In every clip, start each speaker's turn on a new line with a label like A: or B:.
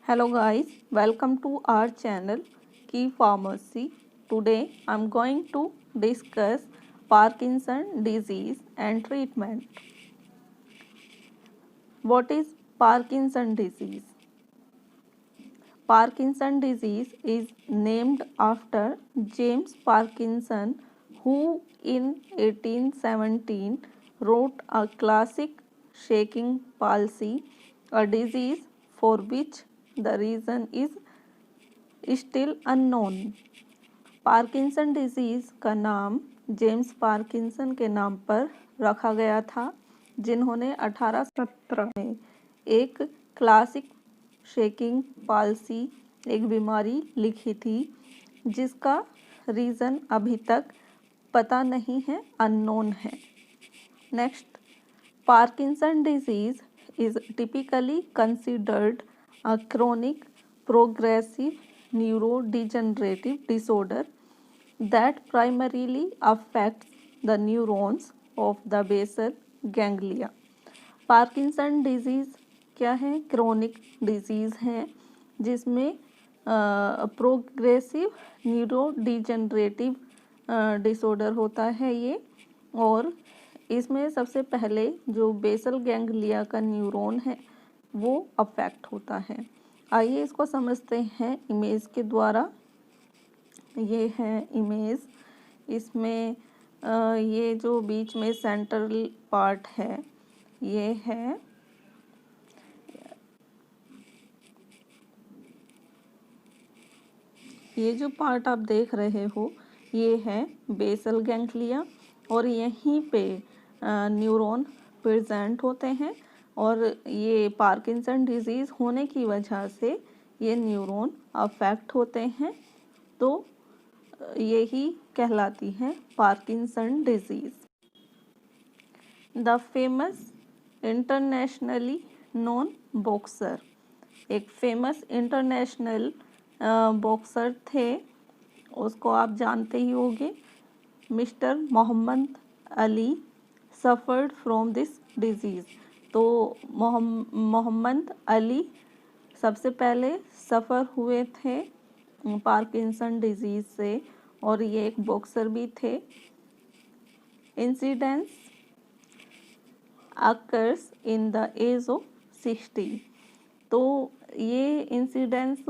A: Hello guys, welcome to our channel Key Pharmacy. Today I'm going to discuss Parkinson disease and treatment. What is Parkinson disease? Parkinson disease is named after James Parkinson, who in 1817 wrote a classic shaking palsy, a disease for which the reason is still unknown. Parkinson disease का नाम James Parkinson के नाम पर रखा गया था, जिन्होंने 1817 में एक क्लासिक शेकिंग पाल्सी एक बीमारी लिखी थी, जिसका रीज़न अभी तक पता नहीं है, अननोन है. Next, Parkinson disease is typically considered a chronic progressive neurodegenerative disorder that primarily affects the neurons of the basal ganglia. Parkinson disease क्या है? क्रोनिक डिजीज़ है जिसमें प्रोग्रेसिव न्यूरोडिजेनरेटिव डिसऑर्डर होता है ये, और इसमें सबसे पहले जो बेसल गैंग्लिया का न्यूरॉन है वो अफेक्ट होता है. आइए इसको समझते हैं इमेज के द्वारा. ये है इमेज. इसमें ये जो बीच में सेंट्रल पार्ट है ये है ये जो पार्ट आप देख रहे हो ये है बेसल गैंग्लिया, और यहीं पे न्यूरॉन प्रेजेंट होते हैं, और ये पार्किंसन डिजीज़ होने की वजह से ये न्यूरॉन अफेक्ट होते हैं, तो यही कहलाती है Parkinson disease. The famous internationally known boxer, एक फेमस इंटरनेशनल बॉक्सर थे, उसको आप जानते ही होंगे, mister Muhammad Ali suffered from this disease. तो मोहम्मद अली सबसे पहले सफ़र हुए थे पार्किंसन डिजीज़ से, और ये एक बॉक्सर भी थे. Incidence occurs in the age of 60. तो ये इंसिडेंस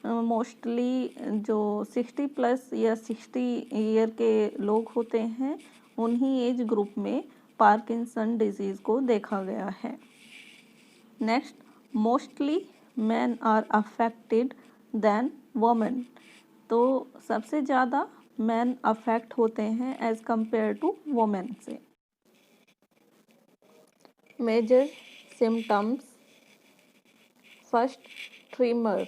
A: मोस्टली जो 60 प्लस या 60 ईयर के लोग होते हैं उन्हीं एज ग्रुप में पार्किंसन डिजीज़ को देखा गया है. Next, mostly man are affected than women. तो सबसे ज़्यादा मैन अफेक्ट होते हैं एज़ कंपेयर टू वुमेन से. Major symptoms. First, tremor.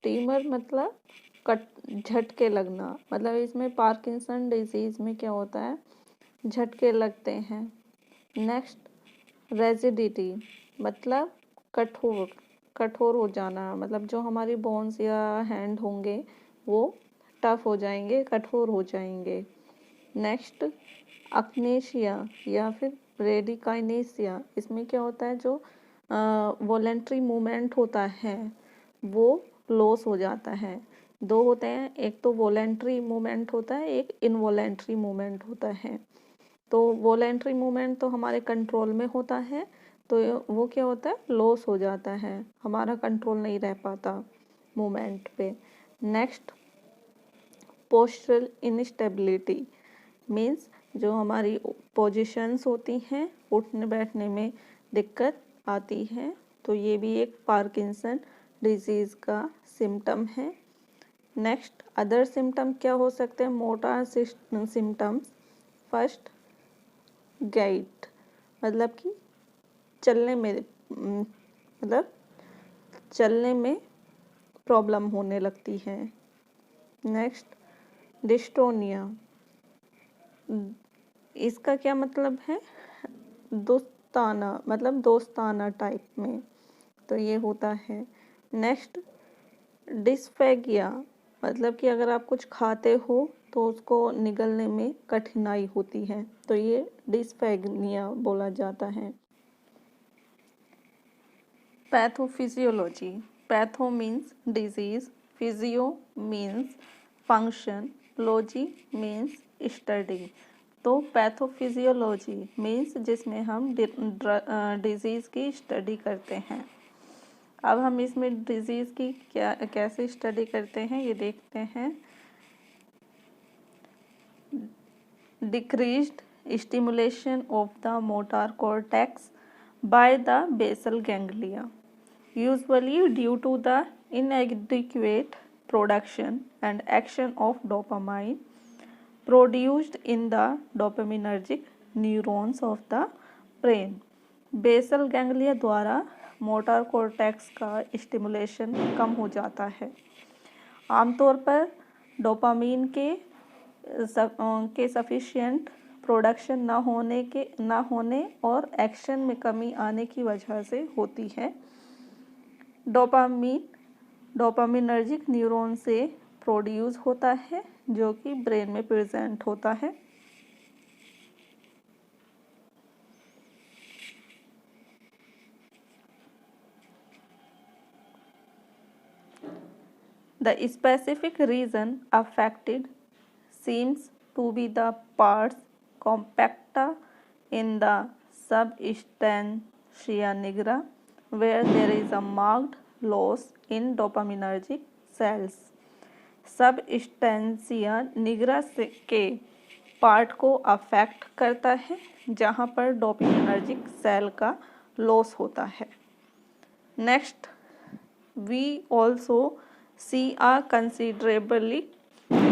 A: Tremor मतलब झटके लगना, मतलब इसमें पार्किंसन डिजीज़ में क्या होता है, झटके लगते हैं. नेक्स्ट, रेजिडिटी मतलब कठोर हो जाना, मतलब जो हमारी बोन्स या हैंड होंगे वो टफ हो जाएंगे, कठोर हो जाएंगे. नेक्स्ट, अक्नेशिया या फिर ब्रेडिकाइनेसिया. इसमें क्या होता है, जो वॉलेंट्री मूवमेंट होता है वो लॉस हो जाता है. दो होते हैं, एक तो वॉलेंट्री मूवमेंट होता है, एक इनवॉलेंट्री मूवमेंट होता है. तो वॉलेंट्री मूवमेंट तो हमारे कंट्रोल में होता है, तो वो क्या होता है, लॉस हो जाता है, हमारा कंट्रोल नहीं रह पाता मूवमेंट पे. नेक्स्ट, पोस्चरल इंस्टेबिलिटी मीन्स जो हमारी पोजीशंस होती हैं, उठने बैठने में दिक्कत आती है, तो ये भी एक पार्किंसन डिजीज़ का सिम्टम है. नेक्स्ट, अदर सिम्टम क्या हो सकते हैं, मोटर सिम्टम्स. फर्स्ट, गैट मतलब कि चलने में प्रॉब्लम होने लगती है. Next, dystonia. इसका क्या मतलब है, दोस्ताना, मतलब दोस्ताना टाइप में, तो ये होता है. नेक्स्ट, डिस्फेगिया मतलब कि अगर आप कुछ खाते हो तो उसको निगलने में कठिनाई होती है, तो ये डिस्फेगिया बोला जाता है. Pathophysiology. Patho means disease, physio means function, logy means study. तो पैथोफिजियोलॉजी मीन्स जिसमें हम डिजीज़ की स्टडी करते हैं। अब हम इसमें डिजीज़ की कैसे स्टडी करते हैं ये देखते हैं। Decreased stimulation of the motor cortex by the basal ganglia, usually due to the inadequate production and action of dopamine produced in the dopaminergic neurons of the brain। Basal ganglia द्वारा motor cortex का stimulation कम हो जाता है। आमतौर पर dopamine के sufficient production न होने और एक्शन में कमी आने की वजह से होती है। डोपामिनर्जिक न्यूरॉन से प्रोड्यूस होता है जो कि ब्रेन में प्रेजेंट होता है। The specific region affected seems to be the pars compacta in the substantia nigra, where there is a marked loss in dopaminergic cells। Substantia nigra के पार्ट को अफेक्ट करता है जहाँ पर डोपामिनर्जिक सेल का लॉस होता है। Next, we also see a considerably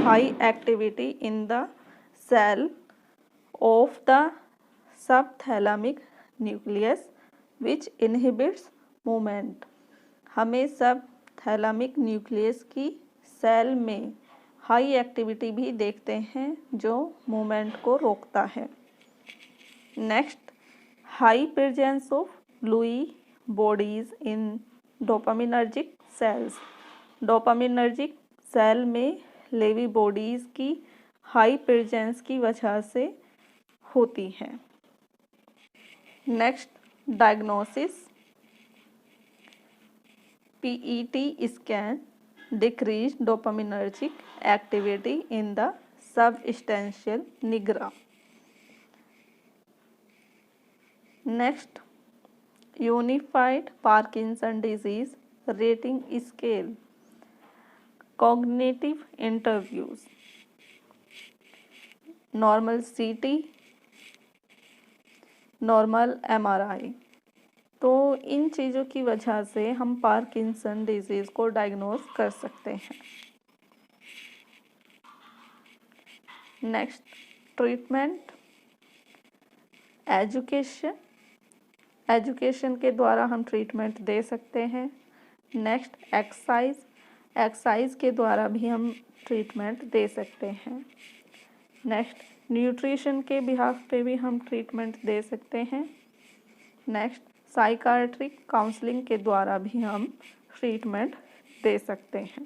A: high activity in the cell of the subthalamic nucleus which inhibits movement। हमें सबथैलेमिक न्यूक्लियस की सेल में हाई एक्टिविटी भी देखते हैं जो मूवमेंट को रोकता है। Next, high presence of Lewy bodies in dopaminergic cells. Dopaminergic cell में लेवी बॉडीज़ की हाई प्रेजेंस की वजह से होती है। Next, diagnosis. PET scan decrease dopaminergic activity in the substantial nigra. Next, unified Parkinson disease rating scale, cognitive interviews, normal CT, normal MRI. तो इन चीज़ों की वजह से हम पार्किंसन डिजीज़ को डायग्नोज कर सकते हैं। Next, treatment. एजुकेशन के द्वारा हम ट्रीटमेंट दे सकते हैं। नेक्स्ट, एक्सरसाइज के द्वारा भी हम ट्रीटमेंट दे सकते हैं। नेक्स्ट, न्यूट्रिशन के बिहाफ पे भी हम ट्रीटमेंट दे सकते हैं। नेक्स्ट, साइकाट्रिक काउंसलिंग के द्वारा भी हम ट्रीटमेंट दे सकते हैं।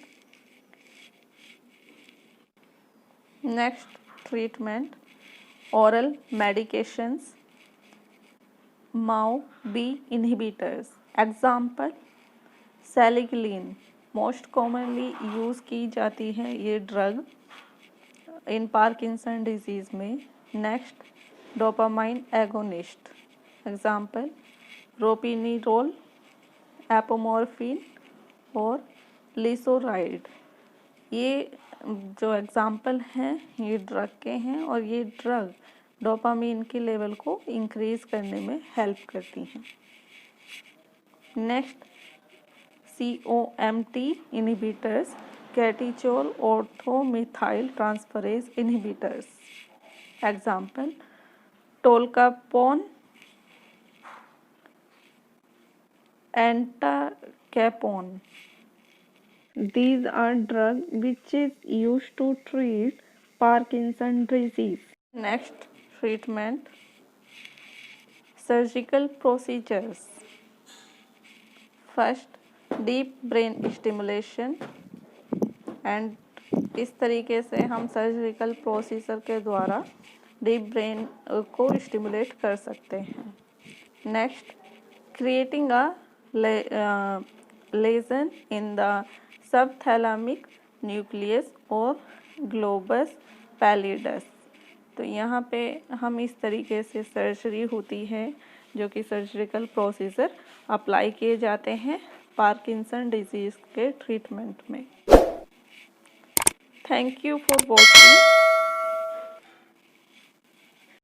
A: Next, treatment oral medications, MAO-B inhibitors. Example, selegiline most commonly use की जाती है ये ड्रग इन पार्किंसन डिजीज़ में। Next, dopamine agonist. Example, ropinirole, apomorphine और लिसोराइड। ये जो एग्जाम्पल हैं ये ड्रग के हैं और ये ड्रग डोपामीन के लेवल को इंक्रीज़ करने में हेल्प करती हैं। Next, COMT inhibitors, catechol orthomethyl transferase inhibitors. Example, tolcapone, entacapone. These are drugs which is used to treat Parkinson's disease। Next, treatment, surgical procedures। First, deep brain stimulation and इस तरीके से हम surgical procedure के द्वारा deep brain को stimulate कर सकते हैं। Next, creating a lesion in the subthalamic nucleus और ग्लोबस पैलिडस। तो यहाँ पे हम इस तरीके से सर्जरी होती है, जो कि सर्जिकल प्रोसीजर अप्लाई किए जाते हैं पार्किंसन डिजीज़ के ट्रीटमेंट में। Thank you for watching.